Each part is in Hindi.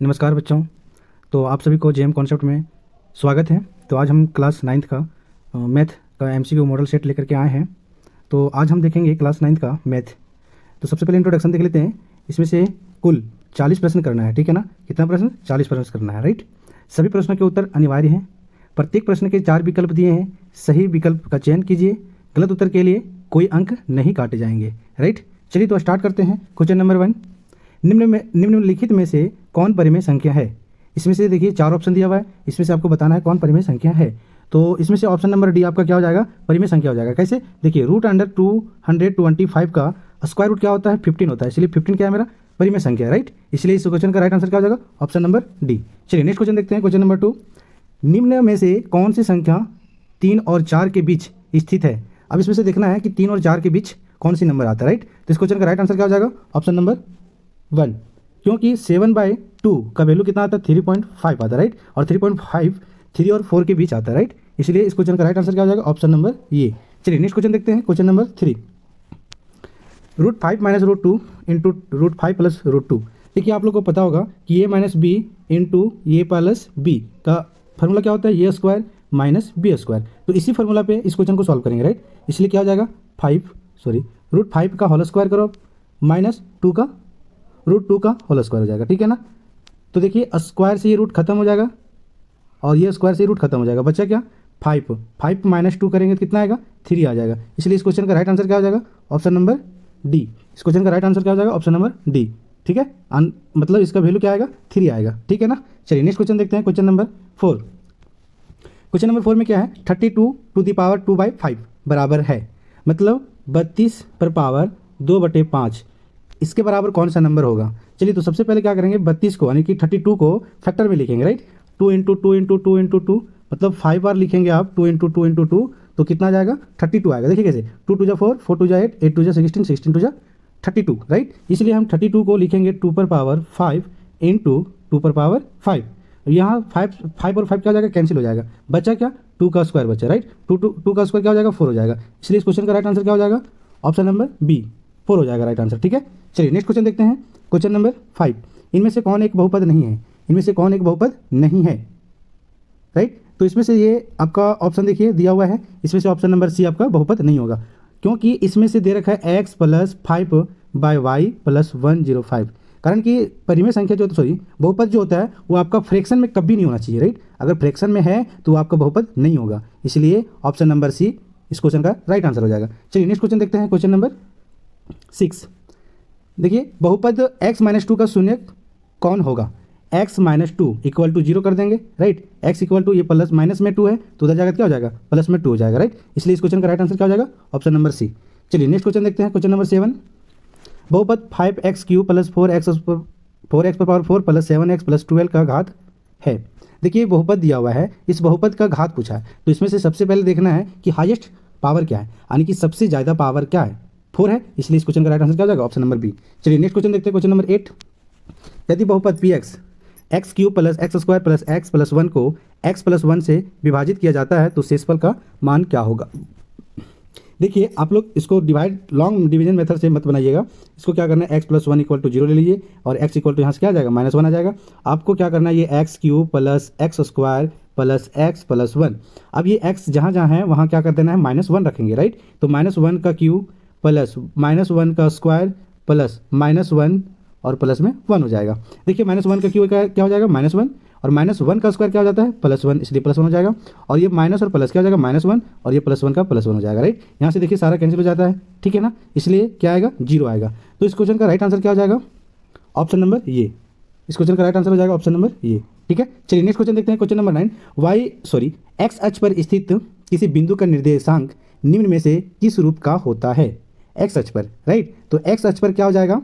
नमस्कार बच्चों। तो आप सभी को जेएम कॉन्सेप्ट में स्वागत है। तो आज हम क्लास नाइन्थ का मैथ का एमसीक्यू मॉडल सेट लेकर के आए हैं। तो आज हम देखेंगे क्लास नाइन्थ का मैथ। तो सबसे पहले इंट्रोडक्शन देख लेते हैं। इसमें से कुल 40 प्रश्न करना है, ठीक है ना। कितना प्रश्न? 40 प्रश्न करना है, राइट। सभी प्रश्नों के उत्तर अनिवार्य हैं। प्रत्येक प्रश्न के 4 विकल्प दिए हैं। सही विकल्प का चयन कीजिए। गलत उत्तर के लिए कोई अंक नहीं काटे जाएंगे, राइट। चलिए तो स्टार्ट करते हैं। क्वेश्चन नंबर 1, निम्नलिखित में से कौन परिमेय संख्या है? इसमें से देखिए 4 ऑप्शन दिया हुआ है। इसमें से आपको बताना है कौन परिमेय संख्या है। तो इसमें से ऑप्शन नंबर डी आपका क्या हो जाएगा? परिमेय संख्या हो जाएगा। कैसे? देखिए √225 का स्क्वायर रूट क्या होता है? 15 होता है। इसलिए 15 क्या है? मेरा परिमेय संख्या है, राइट। इसलिए इस क्वेश्चन का राइट आंसर क्या हो जाएगा? Option number D. चलिए नेक्स्ट क्वेश्चन देखते हैं। क्वेश्चन नंबर 2, निम्न में से कौन सी संख्या 3 और 4 के बीच स्थित है? अब इसमें से देखना है कि 3 और 4 के बीच कौन सी नंबर आता है, राइट। तो इस क्वेश्चन का राइट आंसर क्या हो जाएगा? ऑप्शन नंबर 1, क्योंकि 7/2 का वैल्यू कितना आता है? 3.5 आता है, राइट। और 3.5 3 और 4 के बीच आता है, राइट। इसलिए इस क्वेश्चन का राइट आंसर क्या हो जाएगा? ऑप्शन नंबर ये। चलिए नेक्स्ट क्वेश्चन देखते हैं। Question number 3, √5 - √2 into √5 plus √2। देखिए आप लोग को पता होगा कि ए माइनस बी इंटू ए प्लस बी का फॉर्मूला क्या होता है? ए स्क्वायर माइनस बी स्क्वायर। तो इसी फॉर्मूला पे इस क्वेश्चन को सॉल्व करेंगे, राइट। इसलिए क्या हो जाएगा? √5 का होल स्क्वायर करो माइनस √2 का होल स्क्वायर हो जाएगा, ठीक है ना। तो देखिए स्क्वायर से ये रूट खत्म हो जाएगा और ये स्क्वायर से रूट खत्म हो जाएगा। बचा क्या? 5 माइनस 2 करेंगे तो कितना आएगा? 3 आ जाएगा। इसलिए इस क्वेश्चन का राइट आंसर क्या हो जाएगा? Option number D. इस क्वेश्चन का राइट आंसर क्या हो जाएगा? ऑप्शन नंबर डी, ठीक है। मतलब इसका वैल्यू क्या आएगा? 3 आएगा, ठीक है ना। चलिए नेक्स्ट क्वेश्चन देखते हैं। Question number 4। क्वेश्चन नंबर 4 में क्या है? 32 ⁵ बराबर है, मतलब 32 पर पावर 2/5 इसके बराबर कौन सा नंबर होगा? चलिए तो सबसे पहले क्या करेंगे? 32 को यानी कि 32 को फैक्टर में लिखेंगे, राइट। 2 × 2 × 2 × 2 मतलब 5 बार लिखेंगे आप। 2 × 2 × 2 तो कितना जाएगा? 32 आएगा। देखिए कैसे? 2 × 2 = 4, 4 × 2 = 8, 8 × 2 = 16, 16 × 2 = 32, राइट। इसलिए हम 32 को लिखेंगे 2⁵ इंटू 2⁵। यहाँ 5 और 5 क्या हो जाएगा? कैंसिल हो जाएगा। बचा क्या? 2 का स्क्वायर बचा, राइट। 2 का स्क्वायर क्या हो जाएगा? 4 हो जाएगा। इसलिए इस क्वेश्चन का राइट आंसर क्या हो जाएगा? ऑप्शन नंबर बी, 4 हो जाएगा राइट आंसर, ठीक है। चलिए नेक्स्ट क्वेश्चन देखते हैं। क्वेश्चन नंबर 5, इनमें से कौन एक बहुपद नहीं है? इनमें से कौन एक बहुपद नहीं है, राइट। तो इसमें से ये आपका ऑप्शन देखिए दिया हुआ है। इसमें से ऑप्शन नंबर सी आपका बहुपद नहीं होगा, क्योंकि इसमें से दे रखा है x + 5/y + 105। कारण कि परिमेय संख्या जो बहुपद जो होता है वो आपका फ्रैक्शन में कभी नहीं होना चाहिए, राइट। अगर फ्रैक्शन में है तो वो आपका बहुपद नहीं होगा। इसलिए ऑप्शन नंबर सी इस क्वेश्चन का राइट आंसर हो जाएगा। चलिए नेक्स्ट क्वेश्चन देखते हैं। क्वेश्चन नंबर 6, देखिए बहुपद x - 2 का शून्य कौन होगा? x - 2 = 0 कर देंगे, राइट। x = ये प्लस माइनस में 2 है तो उधर जाकर क्या हो जाएगा? प्लस में 2 हो जाएगा, राइट। इसलिए इस क्वेश्चन का राइट आंसर क्या हो जाएगा? Option number C. चलिए नेक्स्ट क्वेश्चन देखते हैं। क्वेश्चन नंबर 7, बहुपद 5x³ + 4x⁴ + 7x + 12 का घात है। देखिए बहुपद दिया हुआ है, इस बहुपद का घात पूछा है। तो इसमें से सबसे पहले देखना है कि हाईएस्ट पावर क्या है, यानी कि सबसे ज़्यादा पावर क्या है? 4 है। इसलिए इस क्वेश्चन का राइट आंसर क्या हो जाएगा? Option number B. चलिए नेक्स्ट क्वेश्चन देखते हैं। क्वेश्चन नंबर 8, यदि बहुपद px x³ + x² + x + 1 को x + 1 से विभाजित किया जाता है तो शेषफल का मान क्या होगा? देखिए आप लोग इसको लॉन्ग डिवीजन मेथड से मत बनाइएगा। इसको क्या करना है? x + 1 = 0 ले लीजिए और x = यहाँ से क्या आ जाएगा? -1 आ जाएगा। आपको क्या करना है? ये x³ + x² + x + 1। अब ये x जहाँ जहाँ है वहाँ क्या कर देना है? -1 रखेंगे, राइट। तो -1 का क्यूब प्लस -1 का स्क्वायर प्लस -1 और प्लस में 1 हो जाएगा। देखिए -1 का क्यूब क्या हो जाएगा? -1 और -1 का स्क्वायर क्या हो जाता है? +1, इसलिए +1 हो जाएगा। और ये माइनस और प्लस क्या हो जाएगा? -1 और ये +1 का +1 हो जाएगा, राइट। यहाँ से देखिए सारा कैंसिल हो जाता है, ठीक है ना। इसलिए क्या आएगा? 0 आएगा। तो इस क्वेश्चन का राइट आंसर क्या हो जाएगा? ऑप्शन नंबर ये। इस क्वेश्चन का राइट आंसर हो जाएगा ऑप्शन नंबर ये, ठीक है। चलिए नेक्स्ट क्वेश्चन देखते हैं। क्वेश्चन नंबर 9, एक्स अक्ष पर स्थित किसी बिंदु का निर्देशांक निम्न में से किस रूप का होता है? एक्स अक्ष पर, राइट। तो एक्स अक्ष पर क्या हो जाएगा?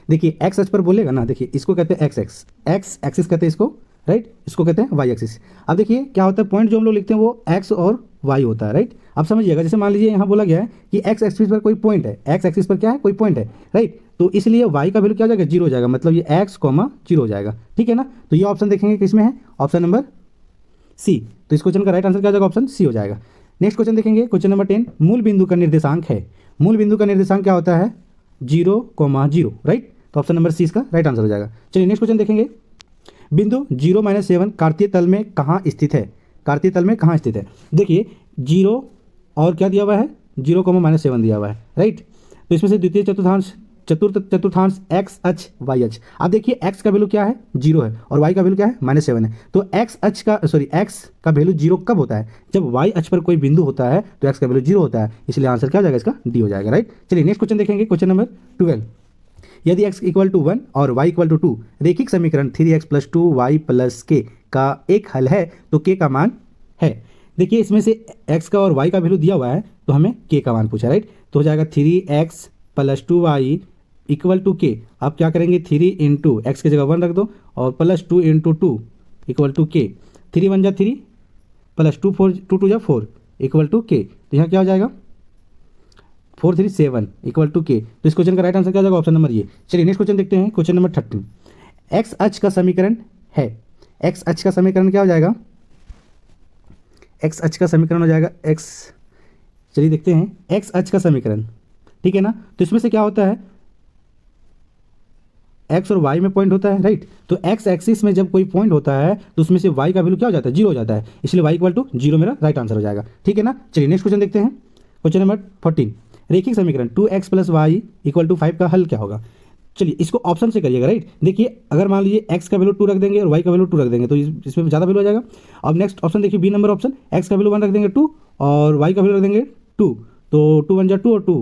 देखिए एक्स अक्ष पर बोलेगा ना, देखिए इसको कहते हैं एक्स एक्सिस कहते हैं इसको, राइट। इसको कहते हैं वाई एक्सिस। अब देखिए क्या होता है, पॉइंट जो हम लोग लिखते हैं वो एक्स और वाई होता है, राइट। आप समझिएगा, जैसे मान लीजिए यहाँ बोला गया है कि एक्स एक्सिस पर कोई पॉइंट है, एक्स एक्सिस पर क्या है? कोई पॉइंट है, राइट। तो इसलिए वाई का वैल्यू क्या हो जाएगा? 0 हो जाएगा, मतलब ये x, 0 हो जाएगा, ठीक है ना। तो ये ऑप्शन देखेंगे किसमें है? Option number C. तो इस क्वेश्चन का राइट आंसर क्या हो जाएगा? ऑप्शन सी हो जाएगा। नेक्स्ट क्वेश्चन देखेंगे। क्वेश्चन नंबर 10, मूल बिंदु का निर्देशांक है। मूल बिंदु का निर्देशांक क्या होता है? 0, 0, राइट। तो ऑप्शन नंबर सी इसका राइट आंसर हो जाएगा। चलिए नेक्स्ट क्वेश्चन देखेंगे। बिंदु 0-7 कार्तीय तल में कहाँ स्थित है? कार्तीय तल में कहाँ स्थित है? देखिए 0 और क्या दिया हुआ है, 0,-7 दिया हुआ है, राइट। तो इसमें से द्वितीय चतुर्थांश, चतुर्थ चतुर्थांश एक्स अक्ष वाई अक्ष। अब देखिए एक्स का वैल्यू क्या है, 0 है, और वाई का वैल्यू क्या है, -7 है। तो एक्स का वैल्यू 0 कब होता है? जब वाई अक्ष पर कोई बिंदु होता है तो एक्स का वैल्यू 0 होता है, इसलिए आंसर क्या हो जाएगा इसका, डी हो जाएगा, राइट। चलिए नेक्स्ट क्वेश्चन देखेंगे, क्वेश्चन नंबर 12। यदि x = 1 और y = 2 रेखिक समीकरण 3x + 2y + k का एक हल है तो k का मान है। देखिए इसमें से x का और y का वैल्यू दिया हुआ है तो हमें k का मान पूछा, राइट। तो हो जाएगा 3x + 2y = k। आप क्या करेंगे, 3 × x की जगह 1 रख दो और +2 × 2 = k। 3 × 1 = 3 +2 4 2 2 4 = k। तो यहाँ क्या हो जाएगा, 4 3 7 = k। तो इस क्वेश्चन का राइट आंसर क्या हो जाएगा, ऑप्शन नंबर ये। चलिए नेक्स्ट क्वेश्चन देखते हैं, क्वेश्चन नंबर 13। एक्स अक्ष का समीकरण है, एक्स अक्ष का समीकरण क्या हो जाएगा, एक्स अक्ष का समीकरण हो जाएगा एक्स, चलिए देखते हैं एक्स अक्ष का समीकरण, ठीक है ना। तो इसमें से क्या होता है, एक्स और वाई में पॉइंट होता है, राइट। तो एक्स एक्सिस में जब कोई पॉइंट होता है तो उसमें से वाई का वैल्यू क्या हो जाता है, 0 हो जाता है, इसलिए वाई = 0 मेरा राइट आंसर हो जाएगा, ठीक है ना। चलिए नेक्स्ट क्वेश्चन देखते हैं, क्वेश्चन नंबर 14। रेखिक समीकरण 2x + y = 5 का हल क्या होगा? चलिए इसको ऑप्शन से करिएगा, राइट। देखिए अगर मान लीजिए x का वैल्यू 2 रख देंगे और y का वैल्यू 2 रख देंगे तो इसमें ज़्यादा वैल्यू आ जाएगा। अब नेक्स्ट ऑप्शन देखिए, बी नंबर ऑप्शन, x का वैल्यू 1 रख देंगे 2 और y का वैल्यू रख देंगे 2, तो 2 1 = 2 और 2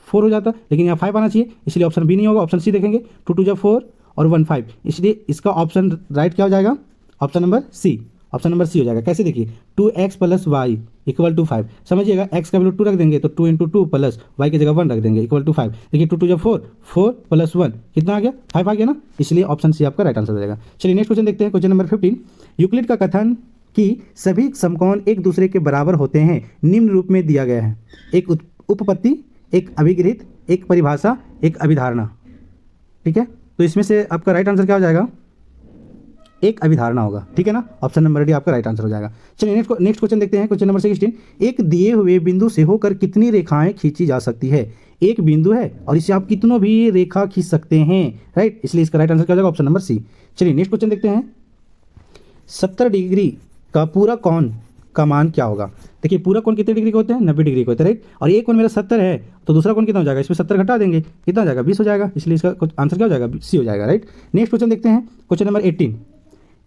4 हो जाता, लेकिन यहाँ 5 आना चाहिए, इसलिए ऑप्शन बी नहीं होगा, ऑप्शन सी देखेंगे, 2 2 = 4 और 1 5, इसलिए इसका ऑप्शन राइट क्या हो जाएगा, option number C, option number C हो जाएगा। कैसे, देखिए 2x + y = 5, समझिएगा x का वैल्यू 2 रख देंगे तो 2 × 2 प्लस y की जगह 1 रख देंगे = 5। देखिए 2 2 = 4, 4 + 1 कितना आ गया, 5 आ गया ना, इसलिए ऑप्शन सी आपका राइट आंसर हो जाएगा। चलिए नेक्स्ट क्वेश्चन देखते हैं, क्वेश्चन नंबर 15। यूक्लिड का कथन कि सभी समकोण एक दूसरे के बराबर होते हैं निम्न रूप में दिया गया है, एक उपपत्ति, एक अभिगृहित, एक परिभाषा, एक अभिधारणा, ठीक है। तो इसमें से आपका राइट आंसर क्या हो जाएगा, एक अभिधारणा होगा, ठीक है ना, ऑप्शन नंबर डी आपका राइट आंसर हो जाएगा। चलिए नेक्स्ट क्वेश्चन देखते हैं, क्वेश्चन नंबर 16। एक दिए हुए बिंदु से होकर कितनी रेखाएं खींची जा सकती है? एक बिंदु है और इससे आप कितनों भी रेखा खींच सकते हैं, राइट, इसलिए इसका राइट आंसर क्या हो जाएगा, ऑप्शन नंबर सी। चलिए नेक्स्ट क्वेश्चन देखते हैं, 70 डिग्री का पूरा कोण का मान क्या होगा? देखिए पूरा कोण कितने डिग्री के होते हैं, 90 डिग्री के होते हैं, राइट। और एक कोण मेरा 70 है तो दूसरा कोण कितना हो जाएगा, इसमें 70 घटा देंगे, कितना हो जाएगा, 20 हो जाएगा, इसलिए इसका आंसर क्या हो जाएगा, सी हो जाएगा, राइट। नेक्स्ट क्वेश्चन देखते हैं, क्वेश्चन नंबर 18।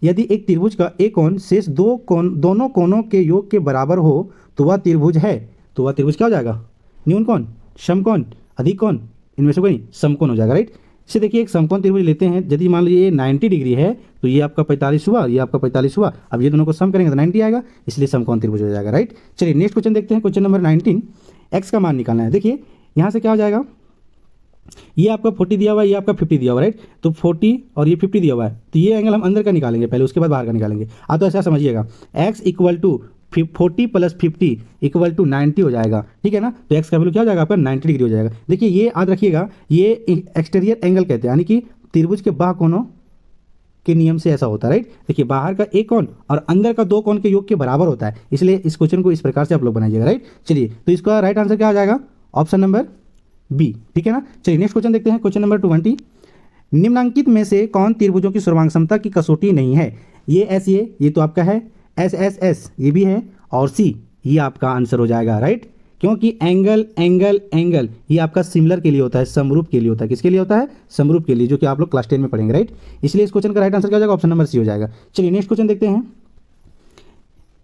यदि एक त्रिभुज का एक कोण शेष दोनों कोणों के योग के बराबर हो तो वह त्रिभुज है, तो वह त्रिभुज क्या हो जाएगा, न्यून कोण, समकोण, अधिक कोण, इनमें से कोई समकोण हो जाएगा, राइट। इसे देखिए एक समकोण त्रिभुज लेते हैं, यदि मान लीजिए ये 90 डिग्री है तो ये आपका 45 हुआ, ये आपका 45 हुआ, अब ये दोनों को सम करेंगे तो 90 आएगा, इसलिए समकोण त्रिभुज हो जाएगा, राइट। चलिए नेक्स्ट क्वेश्चन देखते हैं, क्वेश्चन नंबर 19। एक्स का मान निकालना है। देखिए यहाँ से क्या हो जाएगा, ये आपका 40 दिया हुआ है, ये आपका 50 दिया हुआ है, राइट। तो 40 और ये 50 दिया हुआ है, तो ये एंगल हम अंदर का निकालेंगे पहले, उसके बाद बाहर का निकालेंगे। तो ऐसा समझिएगा, x = 40 + 50 = 90 हो जाएगा, ठीक है ना। तो x का वैल्यू क्या हो जाएगा आपका, 90 डिग्री हो जाएगा। देखिए ये याद रखिएगा, ये एक्सटीरियर एंगल कहते हैं, यानी कि त्रिभुज के बाह्य कोणों के नियम से ऐसा होता है, राइट। देखिए बाहर का एक कोण और अंदर का 2 कोण के योग के बराबर होता है, इसलिए इस क्वेश्चन को इस प्रकार से आप लोग बनाइएगा, राइट। चलिए तो इसका राइट आंसर क्या हो जाएगा, ऑप्शन नंबर बी, ठीक है ना। चलिए नेक्स्ट क्वेश्चन देखते हैं, क्वेश्चन नंबर 20। निम्नांकित में से कौन त्रिभुजों की सर्वांग क्षमता की कसौटी नहीं है? ये एस, ये तो आपका है, एस एस एस ये भी है, और सी ये आपका आंसर हो जाएगा, राइट। क्योंकि एंगल एंगल एंगल ये आपका सिमिलर के लिए होता है, समरूप के लिए होता है, किसके लिए होता है, समरूप के लिए, जो कि आप लोग क्लास 10 में पढ़ेंगे, राइट। इसलिए इस क्वेश्चन का राइट आंसर क्या हो जाएगा, ऑप्शन नंबर सी हो जाएगा। चलिए नेक्स्ट क्वेश्चन देखते हैं,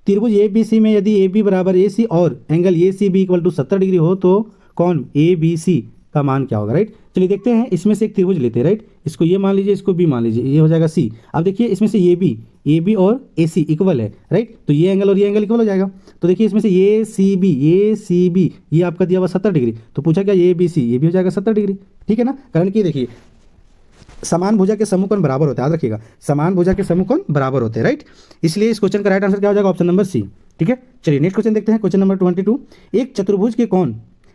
त्रिभुज ए बी सी में यदि ए बी = ए सी और angle A C B = 70 degree हो तो कौन ए बी सी का मान क्या होगा, राइट। चलिए देखते हैं, इसमें से एक त्रिभुज लेते हैं, राइट, इसको ये मान लीजिए, इसको बी मान लीजिए, ये हो जाएगा सी। अब देखिए इसमें से ए बी और ए सी इक्वल है, राइट, तो ये एंगल और ये एंगल इक्वल हो जाएगा। तो देखिए इसमें से ए सी बी ये आपका दिया हुआ 70 डिग्री, तो पूछा क्या ए बी सी, ये भी हो जाएगा 70 डिग्री, ठीक है ना। कारण कि देखिए समान भुजा के समूह कोण बराबर होते हैं, याद रखिएगा, समान भुजा के समूह कोण बराबर होते हैं, राइट। इसलिए इस क्वेश्चन का राइट आंसर क्या हो जाएगा, ऑप्शन नंबर सी, ठीक है। चलिए नेक्स्ट क्वेश्चन देखते हैं, क्वेश्चन नंबर 22। एक चतुर्भुज के कोण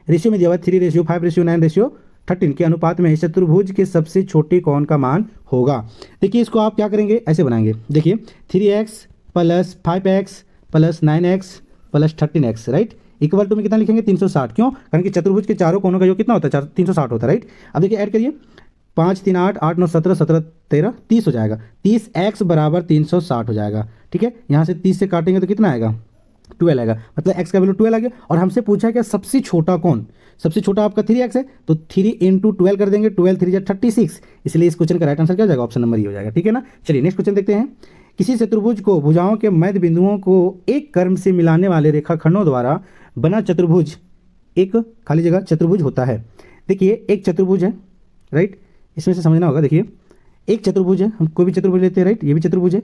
रेशियो में दिया हुआ 3:5:9:13 के अनुपात में इस चतुर्भुज के सबसे छोटे कोण का मान होगा। देखिए इसको आप क्या करेंगे, ऐसे बनाएंगे, देखिए 3x + 5x + 9x + 13x, right, equal to में कितना लिखेंगे, 360। क्यों, कारण कि चतुर्भुज के चारों कोणों का योग कितना होता है, 360 होता है, राइट। अब देखिए ऐड करिए, 5 3 8 8 9 17 17 13 30 हो जाएगा। 30x बराबर 360 हो जाएगा। ठीक है, यहाँ से 30 से काटेंगे तो कितना आएगा, 12 आएगा, मतलब x का वैल्यू 12 आ गया। और हमसे पूछा है कि सबसे छोटा कौन, सबसे छोटा आपका 3x है, तो 3 × 12 कर देंगे, 12 3 जा 36, इसलिए इस क्वेश्चन का राइट आंसर क्या हो जाएगा, ऑप्शन नंबर ई हो जाएगा। ठीक है ना। चलिए नेक्स्ट क्वेश्चन देखते हैं। किसी चतुर्भुज को भुजाओं के मध्य बिंदुओं को एक कर्म से मिलाने वाले रेखाखंडों द्वारा बना चतुर्भुज एक खाली जगह चतुर्भुज होता है। देखिए एक चतुर्भुज है, राइट, इसमें से समझना होगा। देखिए एक चतुर्भुज है, हम कोई भी चतुर्भुज लेते हैं, राइट, ये भी चतुर्भुज है।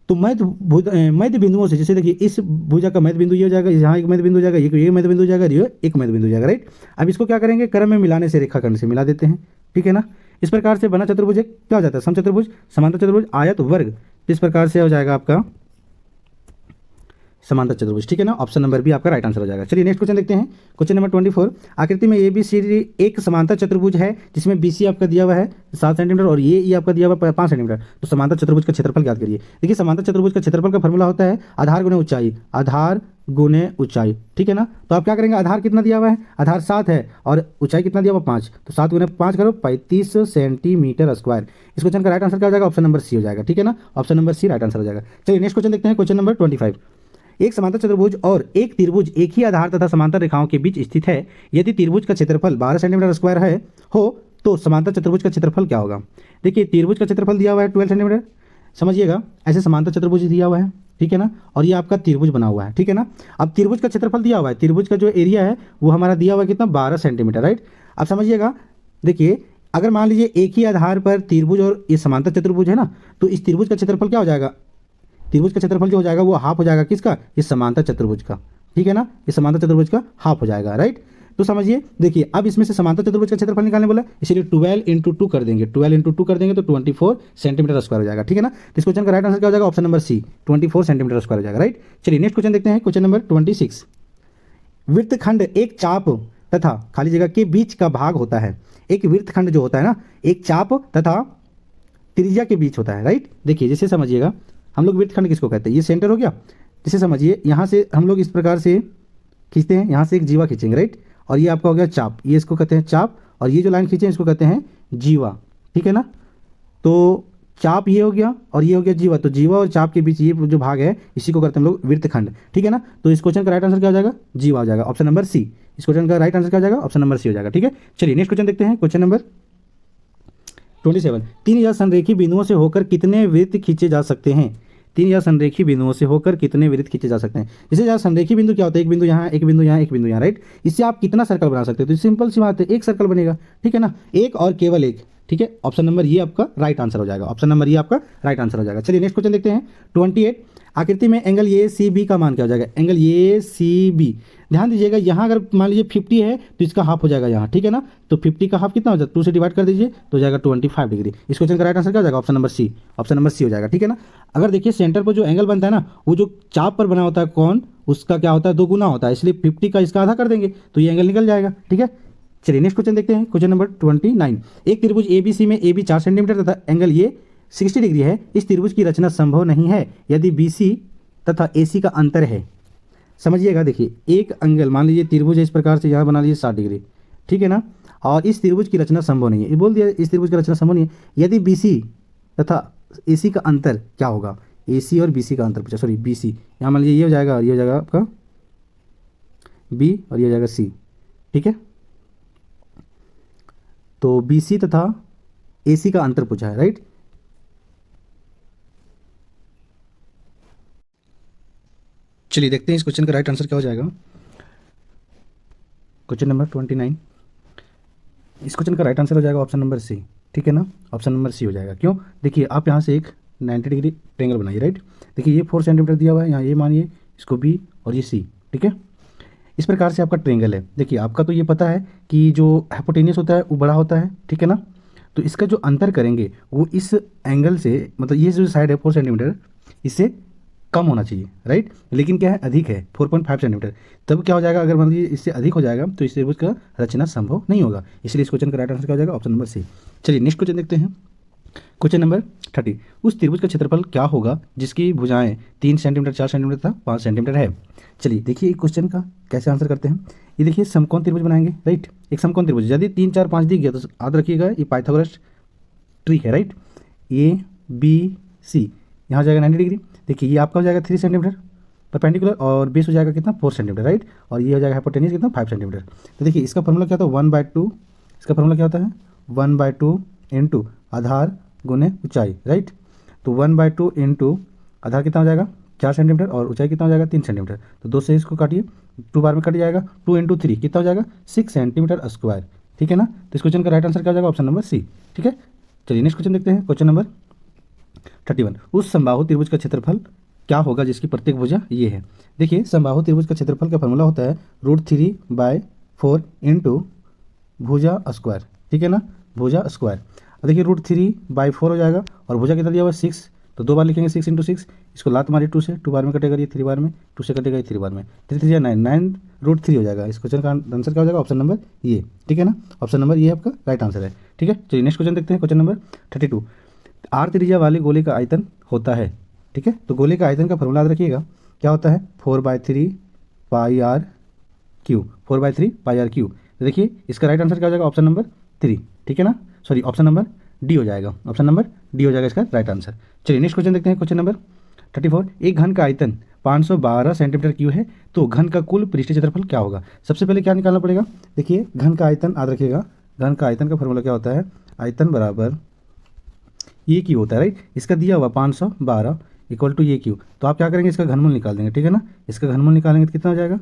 तो मध्य बिंदुओं से, जैसे देखिए इस भुजा का मध्य बिंदु ये हो जाएगा, यहाँ एक मध्य बिंदु हो जाएगा, ये मध्य बिंदु हो जाएगा, ये एक मध्य बिंदु हो जाएगा, राइट। अब इसको क्या करेंगे, क्रम में मिलाने से रेखाखंड से मिला देते हैं। ठीक है ना। इस प्रकार से बना चतुर्भुज एक क्या हो जाता है, समचतुर्भुज, समांतर चतुर्भुज, आयत, वर्ग। इस प्रकार से हो जाएगा आपका समांतर चतुर्भुज। ठीक है ना। ऑप्शन नंबर बी आपका राइट आंसर हो जाएगा। चलिए नेक्स्ट क्वेश्चन देखते हैं। Question number 24। आकृति में ए बी सी डी एक समांतर चतुर्भुज है जिसमें बी सी आपका दिया हुआ है 7 सेंटीमीटर और ये ई आपका दिया हुआ है 5 सेंटीमीटर। तो समांतर चतुर्भुज का क्षेत्रफल ज्ञात करिए। देखिए समांतर चतुर्भुज का क्षेत्रफल का फॉर्मूला होता है आधार गुणे ऊंचाई, आधार गुणे ऊंचाई। ठीक है ना। तो आप क्या करेंगे, आधार कितना दिया हुआ है, आधार 7 है और ऊंचाई कितना दिया हुआ 5, तो 7 गुणे 5 करो 35 सेंटीमीटर स्क्वायर। इस क्वेश्चन का राइट आंसर क्या हो जाएगा, ऑप्शन नंबर सी हो जाएगा। ठीक है ना। Option number C right answer हो जाएगा। चलिए नेक्स्ट क्वेश्चन देखते हैं। Question number 25। एक समांतर चतुर्भुज और एक त्रिभुज एक ही आधार तथा समांतर रेखाओं के बीच स्थित है। यदि त्रिभुज का क्षेत्रफल 12 सेंटीमीटर स्क्वायर है हो तो समांतर चतुर्भुज का क्षेत्रफल क्या होगा। देखिए त्रिभुज का क्षेत्रफल दिया हुआ है 12 सेंटीमीटर, समझिएगा, ऐसे समांतर चतुर्भुज दिया हुआ है। ठीक है ना। और ये आपका त्रिभुज बना हुआ है। ठीक है ना। अब त्रिभुज का क्षेत्रफल दिया हुआ है, त्रिभुज का जो एरिया है वो हमारा दिया हुआ है कितना, 12 सेंटीमीटर, राइट। अब समझिएगा, देखिए अगर मान लीजिए एक ही आधार पर त्रिभुज और ये समांतर चतुर्भुज है ना, तो इस त्रिभुज का क्षेत्रफल क्या हो जाएगा, त्रिभुज का क्षेत्रफल जो हो जाएगा वो हाफ हो जाएगा किसका, इस समांतर चतुर्भुज का। ठीक है ना। इस समांतर चतुर्भुज का हाफ हो जाएगा, राइट। तो समझिए, देखिए अब इसमें से समांतर चतुर्भुज का क्षेत्रफल निकालने बोला, इसलिए 12 × 2 कर देंगे, 12 × 2 कर देंगे तो 24 सेंटीमीटर स्क्वायर हो जाएगा। ठीक है ना। तो इस क्वेश्चन का राइट आंसर क्या हो जाएगा, option number C 24 centimetre square हो जाएगा, राइट। चलिए नेक्स्ट क्वेश्चन देखते हैं। Question number 26। वृत्तखंड एक चाप तथा खाली जगह के बीच का भाग होता है। एक वृत्तखंड जो होता है ना, एक चाप तथा त्रिज्या के बीच होता है, राइट। देखिए जैसे समझिएगा, हम लोग वृत्तखंड किसको कहते हैं, ये सेंटर हो गया। जैसे समझिए यहाँ से हम लोग इस प्रकार से खींचते हैं, यहाँ से एक जीवा खींचेंगे, राइट, और ये आपका हो गया चाप, ये इसको कहते हैं चाप, और ये जो लाइन खींचे इसको कहते हैं जीवा। ठीक है ना। तो चाप ये हो गया और ये हो गया जीवा, तो जीवा और चाप के बीच ये जो भाग है इसी को कहते हैं हम लोग वृत्तखंड। ठीक है ना। तो इस क्वेश्चन का राइट आंसर क्या हो जाएगा, जीवा हो जाएगा, ऑप्शन नंबर सी। इस क्वेश्चन का राइट आंसर क्या हो जाएगा, ऑप्शन नंबर सी हो जाएगा। ठीक है। चलिए नेक्स्ट क्वेश्चन देखते हैं। Question number 27। 3 या संरेखी बिंदुओं से होकर कितने वृत्त खींचे जा सकते हैं। 3 या संरेखी बिंदुओं से होकर कितने वृत्त खींचे जा सकते हैं। जैसे यहाँ संरेखी बिंदु क्या होता है, एक बिंदु यहाँ, एक बिंदु यहाँ, एक बिंदु यहाँ, राइट। इससे आप कितना सर्कल बना सकते हैं, तो सिंपल सी बात है, एक सर्कल बनेगा। ठीक है ना। एक और केवल एक। ठीक है। ऑप्शन नंबर ये आपका राइट आंसर हो जाएगा, ऑप्शन नंबर ये आपका राइट आंसर हो जाएगा। चलिए नेक्स्ट क्वेश्चन देखते हैं। 28। आकृति में एंगल ए सी बी का मान क्या हो जाएगा, एंगल ए सी बी। ध्यान दीजिएगा, यहाँ अगर मान लीजिए 50 है तो इसका हाफ हो जाएगा यहाँ। ठीक है ना। तो 50 का हाफ कितना हो जाएगा, 2 से डिवाइड कर दीजिए तो हो जाएगा 25 डिग्री। इस क्वेश्चन का राइट आंसर क्या हो जाएगा, option number C, option number C हो जाएगा। ठीक है ना। अगर देखिए सेंटर पर जो एंगल बनता है ना, वो जो चाप पर बना होता है कौन, उसका क्या होता है, 2 गुना होता है, इसलिए 50 का इसका आधा कर देंगे तो ये एंगल निकल जाएगा। ठीक है। चलिए नेक्स्ट क्वेश्चन देखते हैं। Question number 29। एक त्रिभुज एबीसी में ए बी 4 सेंटीमीटर तथा एंगल ये 60 डिग्री है। इस त्रिभुज की रचना संभव नहीं है यदि बीसी तथा एसी का अंतर है। समझिएगा, देखिए एक एंगल मान लीजिए त्रिभुज है इस प्रकार से, यहाँ बना लीजिए 60 डिग्री। ठीक है ना। और इस त्रिभुज की रचना संभव नहीं है, ये बोल दिया इस त्रिभुज की रचना संभव नहीं है यदि बीसी तथा एसी का अंतर क्या होगा, एसी और बीसी का अंतर पूछा, सॉरी बीसी, यहाँ मान लीजिए ये हो जाएगा और ये हो जाएगा आपका बी और ये हो जाएगा सी। ठीक है। तो बीसी तथा एसी का अंतर पूछा है, राइट। चलिए देखते हैं इस क्वेश्चन का राइट आंसर क्या हो जाएगा। Question number 29। इस क्वेश्चन का राइट आंसर हो जाएगा ऑप्शन नंबर सी। ठीक है ना। ऑप्शन नंबर सी हो जाएगा। क्यों, देखिए आप यहाँ से एक 90 डिग्री ट्रेंगल बनाइए, राइट। देखिए ये 4 सेंटीमीटर दिया हुआ है, यहाँ ये मानिए इसको बी और ये सी। ठीक है। इस प्रकार से आपका ट्रेंगल है। देखिए आपका तो ये पता है कि जो हाइपोटेन्यूस होता है वो बड़ा होता है। ठीक है ना। तो इसका जो अंतर करेंगे वो इस एंगल से, मतलब ये जो साइड है 4 सेंटीमीटर, इससे कम होना चाहिए, राइट। लेकिन क्या है, अधिक है 4.5 सेंटीमीटर। तब क्या हो जाएगा, अगर मान लीजिए इससे अधिक हो जाएगा तो इस त्रिभुज का रचना संभव नहीं होगा। इसलिए इस क्वेश्चन का राइट आंसर क्या हो जाएगा, ऑप्शन नंबर सी। चलिए नेक्स्ट क्वेश्चन देखते हैं। Question number 30। उस त्रिभुज का क्षेत्रफल क्या होगा जिसकी भुजाएं 3 सेंटीमीटर 4 सेंटीमीटर तथा 5 सेंटीमीटर है। चलिए देखिए एक क्वेश्चन का कैसे आंसर करते हैं। ये देखिए समकोण त्रिभुज बनाएंगे, राइट। एक समकोण त्रिभुज यदि 3 4 5 दिख गया तो याद रखिएगा ये पाइथागोरस ट्री है, राइट। ABC यहाँ हो जाएगा 90 डिग्री। देखिए ये आपका हो जाएगा 3 सेंटीमीटर परपेंडिकुलर और बेस हो जाएगा कितना 4 सेंटीमीटर, राइट। और ये हो जाएगा हाइपोटेन्यूज कितना 5 सेंटीमीटर। तो देखिए इसका फॉर्मूला क्या होता है 1/2, इसका फॉर्मूला क्या होता है 1/2 इंटू आधार गुने ऊंचाई, राइट। तो 1/2 इंटू आधार कितना हो जाएगा 4 सेंटीमीटर और ऊंचाई कितना हो जाएगा 3 सेंटीमीटर। तो 2 से इसको काटिए, 2 बार में कट जाएगा, 2 इंटू 3 कितना हो जाएगा 6 सेंटीमीटर स्क्वायर, ठीक है ना। तो इस क्वेश्चन का राइट आंसर क्या हो जाएगा ऑप्शन नंबर सी, ठीक है। चलिए नेक्स्ट क्वेश्चन देखते हैं, क्वेश्चन नंबर 31। उस समबाहु त्रिभुज का क्षेत्रफल क्या होगा जिसकी प्रत्येक भुजा ये है। देखिए समबाहु त्रिभुज का क्षेत्रफल का फॉर्मूला होता है √3/4 इंटू भुजा स्क्वायर, ठीक है ना, भुजा स्क्वायर। अब देखिए √3/4 हो जाएगा और भुजा कितना दिया हुआ है 6, तो 2 बार लिखेंगे 6 इंटू 6, इसको लात मारिए 2 से, 2 बार में कटेगा ये 3 बार में, 2 से कटेगा ये 3 बार में, 3 3 9, 9 √3 हो जाएगा। इस क्वेश्चन का आंसर क्या हो जाएगा ऑप्शन नंबर ये, ठीक है ना, ऑप्शन नंबर ये आपका राइट आंसर है, ठीक है। चलिए नेक्स्ट क्वेश्चन देखते हैं, क्वेश्चन नंबर 32। आर त्रिज्या वाले गोले का आयतन होता है, ठीक है। तो गोले का आयतन का फॉर्मूला याद रखिएगा क्या होता है 4/3 πr³, 4/3 πr³। तो देखिए इसका राइट आंसर क्या हो जाएगा ऑप्शन नंबर 3, ठीक है ना, सॉरी ऑप्शन नंबर डी हो जाएगा, ऑप्शन नंबर डी हो जाएगा इसका राइट आंसर। चलिए नेक्स्ट क्वेश्चन देखते हैं, क्वेश्चन नंबर 34। एक घन का आयतन 512 सेंटीमीटर क्यूब है तो घन का कुल पृष्ठीय क्षेत्रफल क्या होगा। सबसे पहले क्या निकालना पड़ेगा, देखिए घन का आयतन याद रखिएगा, घन का आयतन का फॉर्मूला क्या होता है आयतन बराबर ये क्यू होता है, राइट। इसका दिया हुआ 512 इक्वल टू ये क्यू, तो आप क्या करेंगे इसका घनमूल निकाल देंगे, ठीक है ना। इसका घनमूल निकालेंगे तो कितना हो जाएगा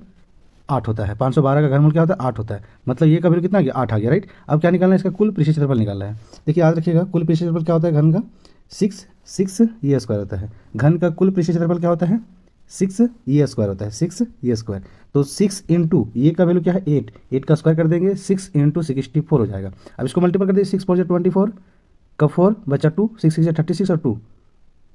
8 होता है, 512 का घनमूल क्या होता है 8 होता है, मतलब ये का वैल्यू कितना आ गया 8 आ गया, राइट। अब क्या निकालना है इसका कुल पृष्ठीय क्षेत्रफल निकालना है। देखिए याद रखिएगा कुल पृष्ठीय क्षेत्रफल क्या होता है घन का 6 ये स्क्वायर होता है, घन का कुल पृष्ठीय क्षेत्रफल क्या होता है 6 ये स्क्वायर होता है, 6 ये स्क्वायर। तो 6 इंटू ये का वैल्यू क्या है 8 का स्क्वायर कर देंगे 6 इंटू 64 हो जाएगा। अब इसको मल्टीपल कर देंगे 6 4 24 का 4 बचा 2 6 6 36 और 2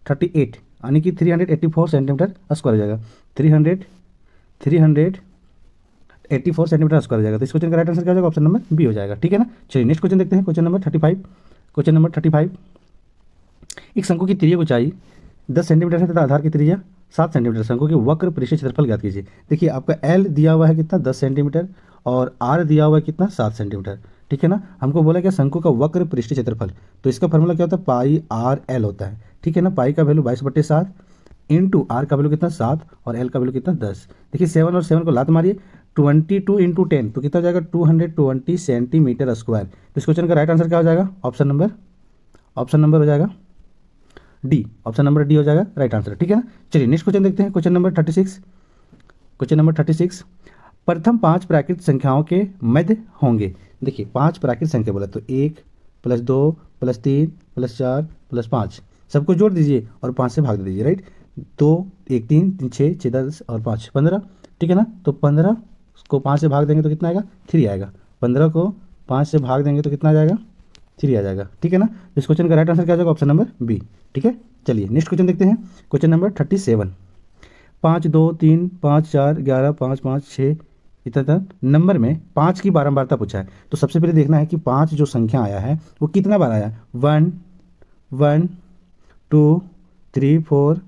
38 यानी कि 384 सेंटीमीटर स्क्वायर हो जाएगा, 384 सेंटीमीटर स्क्वायर हो जाएगा। तो इस क्वेश्चन का राइट आंसर क्या हो जाएगा ऑप्शन नंबर बी हो जाएगा, ठीक है ना। चलिए नेक्स्ट क्वेश्चन देखते हैं, क्वेश्चन नंबर 35। क्वेश्चन नंबर 35, एक शंकु की त्रिज्या ऊंचाई 10 सेंटीमीटर है तथा आधार की त्रिज्या 7 सेंटीमीटर, शंकु के वक्र पृष्ठीय क्षेत्रफल ज्ञात कीजिए। देखिए आपका एल दिया हुआ है कितना 10 सेंटीमीटर और आर दिया हुआ है कितना 7 सेंटीमीटर, ठीक है ना। हमको बोला क्या शंकु का वक्र पृष्ठीय क्षेत्रफल, तो इसका फॉर्मूला क्या होता है πr/l होता है, ठीक है ना। पाई का वैल्यू 22/7 इंटू आर का वैल्यू कितना 7 और एल का वैल्यू कितना 10। देखिए 7 और 7 को लात मारिए 22 इंटू 10 तो कितना हो जाएगा 220 सेंटीमीटर स्क्वायर। तो इस क्वेश्चन का राइट आंसर क्या हो जाएगा ऑप्शन नंबर हो जाएगा डी, ऑप्शन नंबर डी हो जाएगा राइट आंसर, ठीक है ना। चलिए नेक्स्ट क्वेश्चन देखते हैं, क्वेश्चन नंबर 36। क्वेश्चन नंबर 36, प्रथम 5 प्राकृत संख्याओं के मध्य होंगे। देखिए 5 प्राकृत संख्या बोला तो 1 + 2 + 3 + 4 + 5 सबको जोड़ दीजिए और 5 से भाग दे दीजिए, राइट। 2 1 3 3 6 6 10 और 5 15, ठीक है ना। तो 15 को 5 से भाग देंगे तो कितना आएगा 3 आएगा, 15 को 5 से भाग देंगे तो कितना आ जाएगा 3 आ जाएगा, ठीक है ना। इस क्वेश्चन का राइट आंसर क्या हो जाएगा ऑप्शन नंबर बी, ठीक है। चलिए नेक्स्ट क्वेश्चन देखते हैं, क्वेश्चन नंबर 37। 5 2 3 5 4 11 5 5 6 इतना नंबर में 5 की बारंबारता पूछा है। तो सबसे पहले देखना है कि 5 जो संख्या आया है वो कितना बार आया, 1 1 2 3 4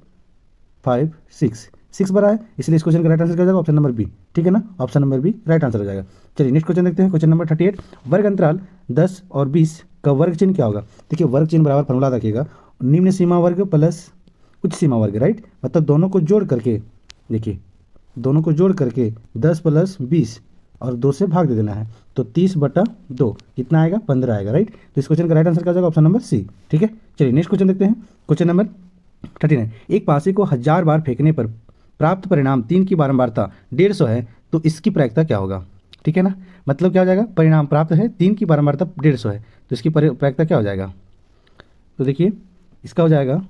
5 6 बार आया, इसलिए इस क्वेश्चन का राइट आंसर क्या हो जाएगा ऑप्शन नंबर बी, ठीक है ना, option number B right answer हो जाएगा। चलिए नेक्स्ट क्वेश्चन देखते हैं, क्वेश्चन नंबर 38। वर्ग अंतराल 10 और 20 का वर्ग चिन्ह क्या होगा। देखिए वर्ग चिन्ह बराबर फॉर्मूला रखिएगा निम्न सीमा वर्ग प्लस उच्च सीमा वर्ग, राइट। मतलब दोनों को जोड़ करके, देखिए दोनों को जोड़ करके 10 + 20 और 2 से भाग दे देना है, तो 30/2 कितना आएगा 15 आएगा, राइट। तो इस क्वेश्चन का राइट आंसर क्या हो जाएगा ऑप्शन नंबर सी, ठीक है। चलिए नेक्स्ट क्वेश्चन देखते हैं, क्वेश्चन नंबर 39। एक पासे को 1000 बार फेंकने पर प्राप्त परिणाम 3 की बारंबारता 150 है तो इसकी प्रायिकता क्या होगा, ठीक है ना। मतलब क्या हो जाएगा परिणाम प्राप्त है 3 की बारंबारता 150 है तो इसकी प्रायिकता क्या हो जाएगा। तो देखिए इसका हो जाएगा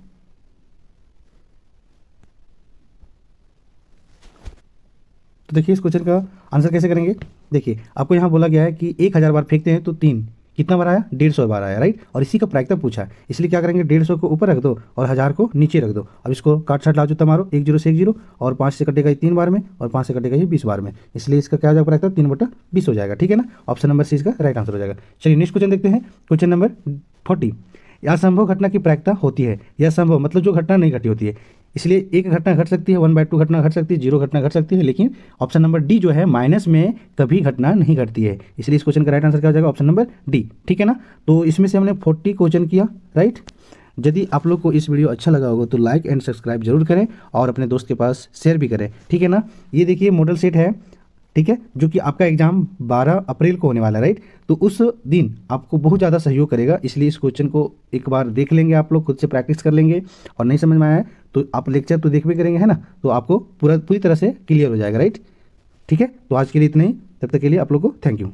तो देखिए इस क्वेश्चन का आंसर कैसे करेंगे। देखिए आपको यहाँ बोला गया है कि 1000 बार फेंकते हैं तो 3 कितना बार आया 150 बार आया, राइट। और इसी का प्रायिकता पूछा है, इसलिए क्या करेंगे 150 को ऊपर रख दो और 1000 को नीचे रख दो। अब इसको काट छाट ला जूता मारो 1 0 से 1 0 और 5 से कटेगा ये 3 बार में और 5 से कटेगा ये 20 बार में, इसलिए इसका क्या हो जाएगा प्रायिकता 3/20 हो जाएगा, ठीक है ना। ऑप्शन नंबर सी इसका राइट आंसर हो जाएगा। चलिए नेक्स्ट क्वेश्चन देखते हैं, क्वेश्चन नंबर 40। असंभव घटना की प्रायिकता होती है, यह संभव मतलब जो घटना नहीं घटी होती है, इसलिए एक घटना घट सकती है, 1/2 घटना घट सकती है, 0 घटना घट सकती है, लेकिन ऑप्शन नंबर डी जो है माइनस में कभी घटना नहीं घटती है। इसलिए इस क्वेश्चन का राइट आंसर क्या हो जाएगा? Option number D. ठीक है ना। तो इसमें से हमने 40 क्वेश्चन किया, राइट। यदि आप लोग को इस वीडियो अच्छा लगा होगा तो लाइक एंड सब्सक्राइब जरूर करें और अपने दोस्त के पास शेयर भी करें। ठीक है ना। ये देखिए मॉडल सेट है, ठीक है, जो कि आपका एग्जाम 12 अप्रैल को होने वाला है, राइट। तो उस दिन आपको बहुत ज़्यादा सहयोग करेगा, इसलिए इस क्वेश्चन को एक बार देख लेंगे, आप लोग खुद से प्रैक्टिस कर लेंगे, और नहीं समझ में आया है तो आप लेक्चर तो देख भी करेंगे, है ना, तो आपको पूरी तरह से क्लियर हो जाएगा, राइट। ठीक है, तो आज के लिए इतना ही, तब तक के लिए आप लोग को थैंक यू।